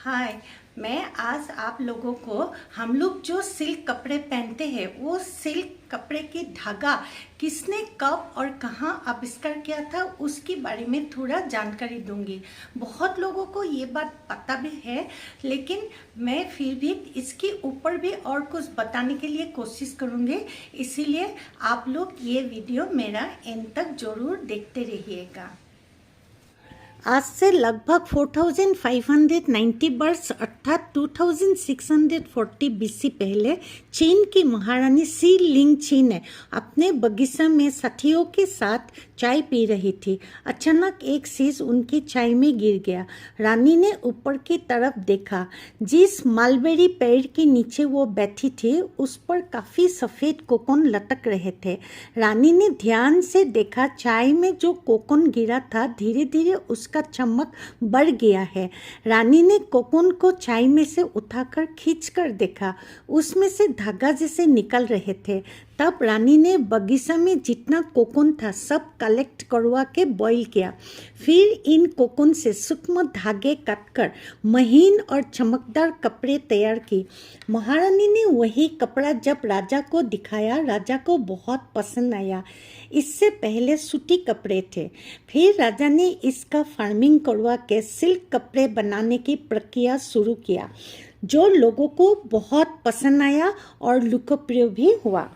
हाय। मैं आज आप लोगों को हम लोग जो सिल्क कपड़े पहनते हैं वो सिल्क कपड़े की धागा किसने कब और कहाँ आविष्कार किया था उसके बारे में थोड़ा जानकारी दूंगी। बहुत लोगों को ये बात पता भी है, लेकिन मैं फिर भी इसके ऊपर भी और कुछ बताने के लिए कोशिश करूँगी। इसीलिए आप लोग ये वीडियो मेरा एंड तक ज़रूर देखते रहिएगा। आज से लगभग 4590 वर्ष अर्थात 2640 बीसी पहले चीन की महारानी सी लिंग छी ने अपने बगीचा में साथियों के साथ चाय पी रही थी। अचानक एक शीश उनकी चाय में गिर गया। रानी ने ऊपर की तरफ देखा। जिस मलबेरी पेड़ के नीचे वो बैठी थी उस पर काफ़ी सफ़ेद कोकून लटक रहे थे। रानी ने ध्यान से देखा, चाय में जो कोकून गिरा था धीरे धीरे उसका चमक बढ़ गया है। रानी ने कोकून को चाय में से उठाकर खींचकर देखा, उसमें से धागा जैसे निकल रहे थे। तब रानी ने बगीचा में जितना कोकून था सब कलेक्ट करवा के बॉईल किया। फिर इन कोकून से सूक्ष्म धागे काटकर महीन और चमकदार कपड़े तैयार की। महारानी ने वही कपड़ा जब राजा को दिखाया, राजा को बहुत पसंद आया। इससे पहले सूती कपड़े थे। फिर राजा ने इसका फार्मिंग करवा के सिल्क कपड़े बनाने की प्रक्रिया शुरू किया, जो लोगों को बहुत पसंद आया और लोकप्रिय भी हुआ।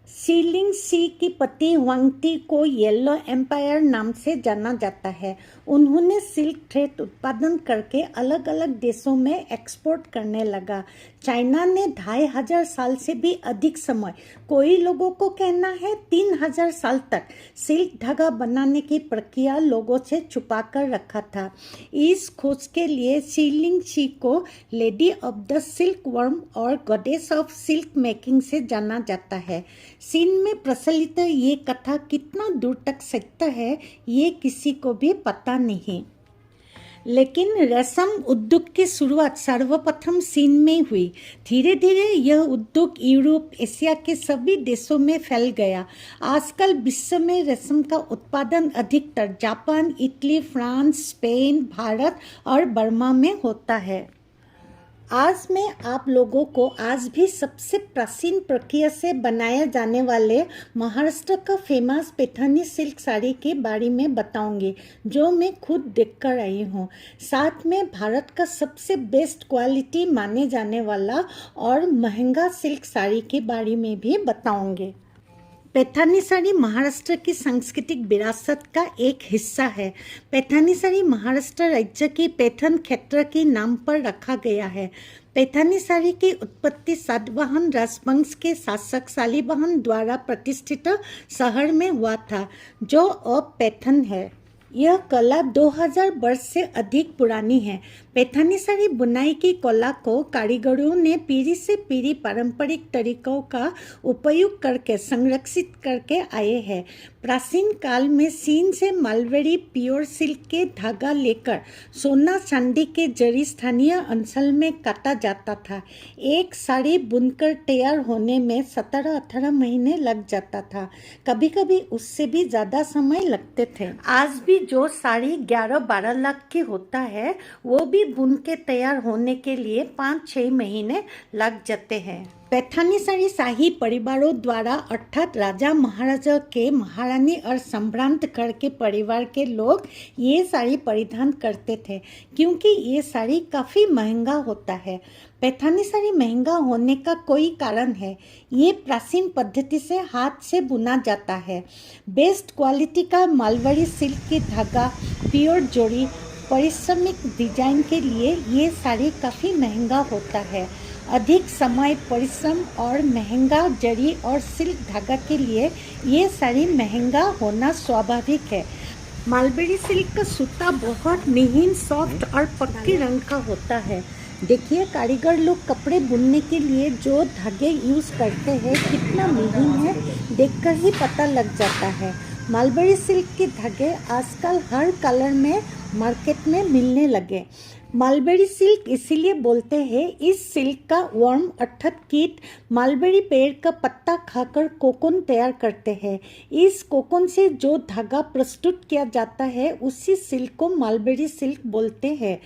सी लिंग शी की पति वांगती को येलो एम्पायर नाम से जाना जाता है। उन्होंने सिल्क थ्रेड उत्पादन करके अलग अलग देशों में एक्सपोर्ट करने लगा। चाइना ने 2500 साल से भी अधिक समय, कोई लोगों को कहना है 3000 साल तक सिल्क धागा बनाने की प्रक्रिया लोगों से छुपा कर रखा था। इस खोज के लिए सी लिंग शी को lady of the silk worm और गॉडेस ऑफ सिल्क मेकिंग से जाना जाता है। चीन में प्रचलित ये कथा कितना दूर तक सत्य है ये किसी को भी पता नहीं, लेकिन रेशम उद्योग की शुरुआत सर्वप्रथम चीन में हुई। धीरे धीरे यह उद्योग यूरोप, एशिया के सभी देशों में फैल गया। आजकल विश्व में रेशम का उत्पादन अधिकतर Japan, Italy, France, Spain, Bharat और बर्मा में होता है। आज मैं आप लोगों को आज भी सबसे प्राचीन प्रक्रिया से बनाए जाने वाले महाराष्ट्र का फेमस पैठानी सिल्क साड़ी के बारे में बताऊंगी, जो मैं खुद देखकर आई हूँ। साथ में भारत का सबसे बेस्ट क्वालिटी माने जाने वाला और महंगा सिल्क साड़ी के बारे में भी बताऊंगी। पैठानी साड़ी महाराष्ट्र की सांस्कृतिक विरासत का एक हिस्सा है। पैठानी साड़ी महाराष्ट्र राज्य के पैठण क्षेत्र के नाम पर रखा गया है। पैठानी साड़ी की उत्पत्ति सातवाहन राजवंश के शासक शालिवाहन द्वारा प्रतिष्ठित शहर में हुआ था, जो अब पैठण है। यह कला 2000 वर्ष से अधिक पुरानी है। पैठानी साड़ी बुनाई की कला को कारीगरों ने पीढ़ी से पीढ़ी पारंपरिक तरीकों का उपयोग करके संरक्षित करके आए हैं। प्राचीन काल में चीन से मलबेरी प्योर सिल्क के धागा लेकर सोना चांदी के जरिए स्थानीय अंचल में काटा जाता था। एक साड़ी बुनकर तैयार होने में 17-18 महीने लग जाता था, कभी कभी उससे भी ज़्यादा समय लगते थे। आज भी जो साड़ी 11-12 लाख की होता है वो भी बुन के तैयार होने के लिए 5-6 महीने लग जाते हैं। पैठानी साड़ी शाही परिवारों द्वारा अर्थात राजा महाराजा के, महारानी और सम्भ्रांत घर के परिवार के लोग ये साड़ी परिधान करते थे, क्योंकि ये साड़ी काफ़ी महंगा होता है। पैठानी साड़ी महंगा होने का कोई कारण है। ये प्राचीन पद्धति से हाथ से बुना जाता है। बेस्ट क्वालिटी का मलबरी सिल्क की धागा, प्योर जोड़ी, परिश्रमिक डिजाइन के लिए ये साड़ी काफ़ी महंगा होता है। अधिक समय, परिश्रम और महंगा जरी और सिल्क धागा के लिए ये साड़ी महंगा होना स्वाभाविक है। मलबेरी सिल्क का सूता बहुत महीन, सॉफ्ट और पक्के रंग का होता है। देखिए, कारीगर लोग कपड़े बुनने के लिए जो धागे यूज़ करते हैं कितना महीन है, देखकर ही पता लग जाता है। मलबेरी सिल्क के धागे आजकल हर कलर में मार्केट में मिलने लगे। मलबेरी सिल्क इसीलिए बोलते हैं। इस सिल्क का वर्म अर्थात कीट मलबेरी पेड़ का पत्ता खाकर कोकून तैयार करते हैं। इस कोकून से जो धागा प्रस्तुत किया जाता है उसी सिल्क को मलबेरी सिल्क बोलते हैं।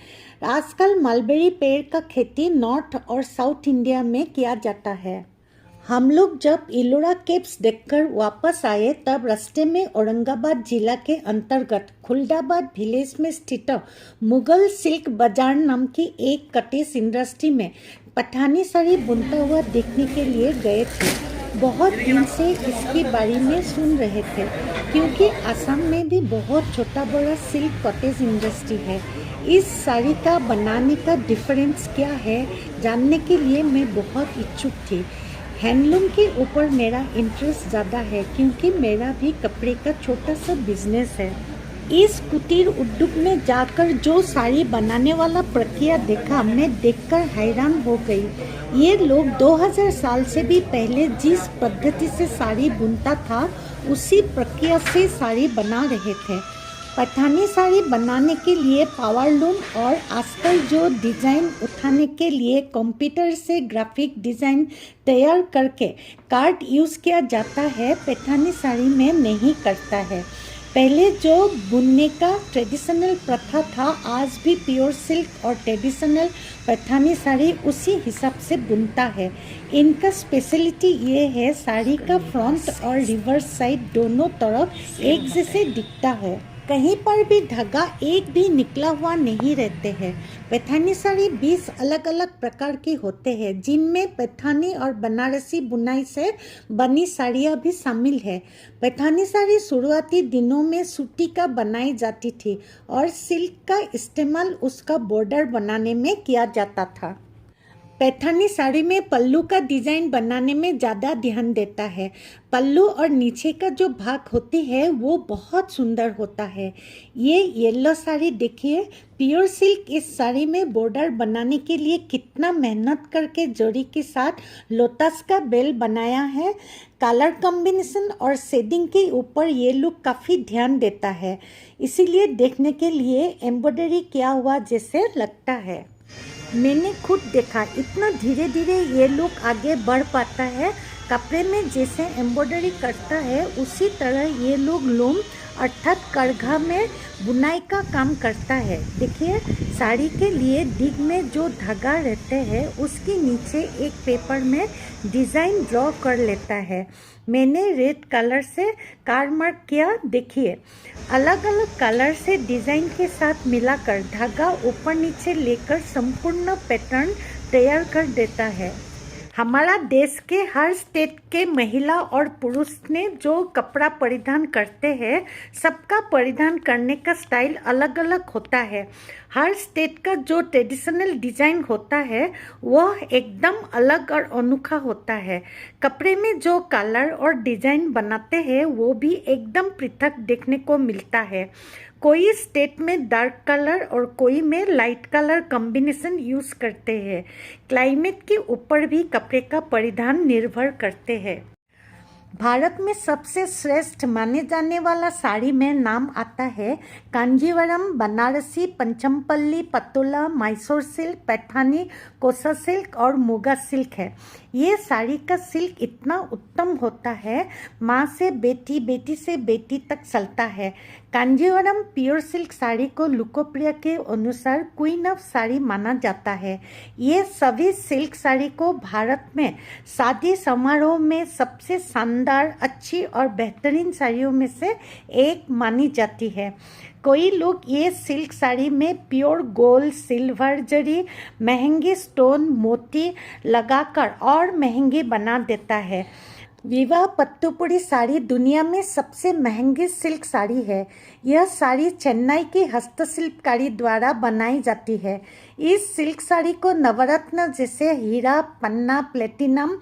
आजकल मलबेरी पेड़ का खेती नॉर्थ और साउथ इंडिया में किया जाता है। हम लोग जब इलोरा केव्स देखकर वापस आए तब रास्ते में औरंगाबाद जिला के अंतर्गत खुलदाबाद विलेज में स्थित मुगल सिल्क बाजार नाम की एक कॉटेज इंडस्ट्री में पठानी साड़ी बुनता हुआ देखने के लिए गए थे। बहुत दिन से इसके बारे में सुन रहे थे क्योंकि असम में भी बहुत छोटा बड़ा सिल्क कॉटेज इंडस्ट्री है। इस साड़ी का बनाने का डिफरेंस क्या है जानने के लिए मैं बहुत इच्छुक थी। हैंडलूम के ऊपर मेरा इंटरेस्ट ज़्यादा है क्योंकि मेरा भी कपड़े का छोटा सा बिजनेस है। इस कुटीर उद्योग में जाकर जो साड़ी बनाने वाला प्रक्रिया देखा, मैं देखकर हैरान हो गई। ये लोग 2000 साल से भी पहले जिस पद्धति से साड़ी बुनता था उसी प्रक्रिया से साड़ी बना रहे थे। पठानी साड़ी बनाने के लिए पावर लूम और आजकल जो डिज़ाइन उठाने के लिए कंप्यूटर से ग्राफिक डिज़ाइन तैयार करके कार्ड यूज़ किया जाता है, पठानी साड़ी में नहीं करता है। पहले जो बुनने का ट्रेडिशनल प्रथा था, आज भी प्योर सिल्क और ट्रेडिशनल पठानी साड़ी उसी हिसाब से बुनता है। इनका स्पेशलिटी ये है साड़ी का फ्रंट और रिवर्स साइड दोनों तरफ एक जैसे दिखता है। कहीं पर भी धागा एक भी निकला हुआ नहीं रहते हैं। पैठानी साड़ी 20 अलग अलग प्रकार की होते हैं जिनमें पैठानी और बनारसी बुनाई से बनी साड़ियाँ भी शामिल है। पैठानी साड़ी शुरुआती दिनों में सूती का बनाई जाती थी और सिल्क का इस्तेमाल उसका बॉर्डर बनाने में किया जाता था। पैठानी साड़ी में पल्लू का डिज़ाइन बनाने में ज़्यादा ध्यान देता है। पल्लू और नीचे का जो भाग होती है वो बहुत सुंदर होता है। ये येलो साड़ी देखिए। प्योर सिल्क इस साड़ी में बॉर्डर बनाने के लिए कितना मेहनत करके जरी के साथ लोटस का बेल बनाया है। कलर कॉम्बिनेशन और शेडिंग के ऊपर ये लुक काफ़ी ध्यान देता है, इसीलिए देखने के लिए एम्ब्रॉयडरी किया हुआ जैसे लगता है। मैंने खुद देखा इतना धीरे धीरे ये लुक आगे बढ़ पाता है। कपड़े में जैसे एम्ब्रॉयडरी करता है उसी तरह ये लोग लूम अर्थात करघा में बुनाई का काम करता है। देखिए, साड़ी के लिए दिग में जो धागा रहते हैं उसके नीचे एक पेपर में डिज़ाइन ड्रॉ कर लेता है। मैंने रेड कलर से कार मार्क किया। देखिए, अलग अलग कलर से डिज़ाइन के साथ मिलाकर धागा ऊपर नीचे लेकर संपूर्ण पैटर्न तैयार कर देता है। हमारा देश के हर स्टेट के महिला और पुरुष ने जो कपड़ा परिधान करते हैं, सबका परिधान करने का स्टाइल अलग अलग होता है। हर स्टेट का जो ट्रेडिशनल डिज़ाइन होता है वह एकदम अलग और अनोखा होता है। कपड़े में जो कलर और डिज़ाइन बनाते हैं वो भी एकदम पृथक देखने को मिलता है। कोई स्टेट में डार्क कलर और कोई में लाइट कलर कॉम्बिनेशन यूज़ करते हैं। क्लाइमेट के ऊपर भी कपड़े का परिधान निर्भर करते हैं। भारत में सबसे श्रेष्ठ माने जाने वाला साड़ी में नाम आता है कांजीवरम, बनारसी, पंचमपल्ली, पतोला, मैसूर सिल्क, पैठानी, कोसा सिल्क और मुगा सिल्क है। ये साड़ी का सिल्क इतना उत्तम होता है, माँ से बेटी, बेटी से बेटी तक चलता है। कांजीवरम प्योर सिल्क साड़ी को लोकप्रिय के अनुसार क्वीन ऑफ साड़ी माना जाता है। ये सभी सिल्क साड़ी को भारत में शादी समारोह में सबसे शानदार, अच्छी और बेहतरीन साड़ियों में से एक मानी जाती है। कोई लोग ये सिल्क साड़ी में प्योर गोल्ड, सिल्वर जरी, महंगे स्टोन, मोती लगाकर और महंगी बना देता है। विवाह पत्तुपुड़ी साड़ी दुनिया में सबसे महंगी सिल्क साड़ी है। यह साड़ी चेन्नई की हस्तशिल्पकारी द्वारा बनाई जाती है। इस सिल्क साड़ी को नवरत्न जैसे हीरा, पन्ना, प्लेटिनम,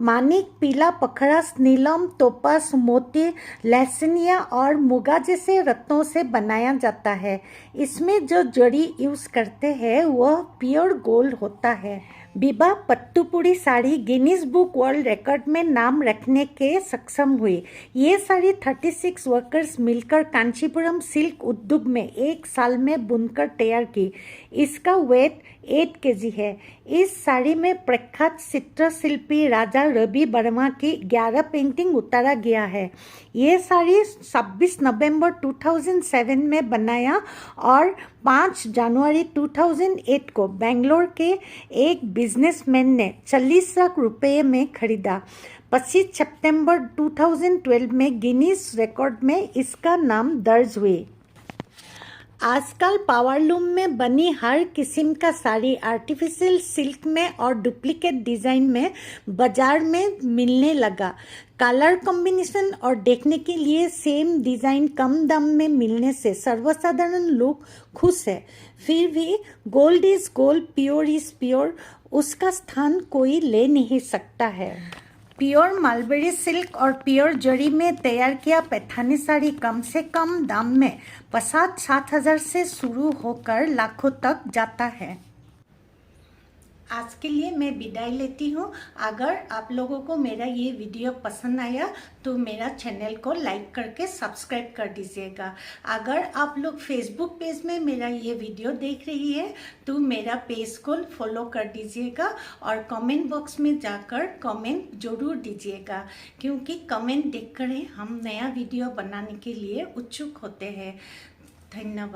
मानिक, पीला पखरस, नीलम, तोपास, मोती, लहसनिया और मुगा जैसे रत्नों से बनाया जाता है। इसमें जो जड़ी यूज़ करते हैं वह प्योर गोल्ड होता है। विभा पत्तुपुड़ी sari Guinness book world record में नाम रखने के सक्षम हुई। ये साड़ी 36 वर्कर्स मिलकर कांचीपुरम सिल्क उद्योग में एक साल में बुनकर तैयार की। इसका वेट 8 kg है। इस साड़ी में प्रख्यात चित्रशिल्पी राजा रवि वर्मा की 11 पेंटिंग उतारा गया है। ये साड़ी 26 नवंबर 2007 में बनाया और 5 जनवरी 2008 को बेंगलोर के एक बिजनेसमैन ने 40 लाख रुपए में खरीदा। 25 सितंबर 2012 में गिनीज रिकॉर्ड में इसका नाम दर्ज हुई। आजकल पावरलूम में बनी हर किस्म का साड़ी आर्टिफिशियल सिल्क में और डुप्लीकेट डिज़ाइन में बाजार में मिलने लगा। कलर कॉम्बिनेशन और देखने के लिए सेम डिज़ाइन कम दाम में मिलने से सर्वसाधारण लोग खुश है। फिर भी gold is gold, pure is pure, उसका स्थान कोई ले नहीं सकता है। प्योर मलबरी सिल्क और प्योर जरी में तैयार किया पैठानी साड़ी कम से कम दाम में 50-60 हज़ार से शुरू होकर लाखों तक जाता है। आज के लिए मैं विदाई लेती हूँ। अगर आप लोगों को मेरा ये वीडियो पसंद आया तो मेरा चैनल को लाइक करके सब्सक्राइब कर दीजिएगा। अगर आप लोग फेसबुक पेज में मेरा ये वीडियो देख रही है तो मेरा पेज को फॉलो कर दीजिएगा और कमेंट बॉक्स में जाकर कमेंट जरूर दीजिएगा, क्योंकि कमेंट देखकर ही हम नया वीडियो बनाने के लिए उत्सुक होते हैं। धन्यवाद।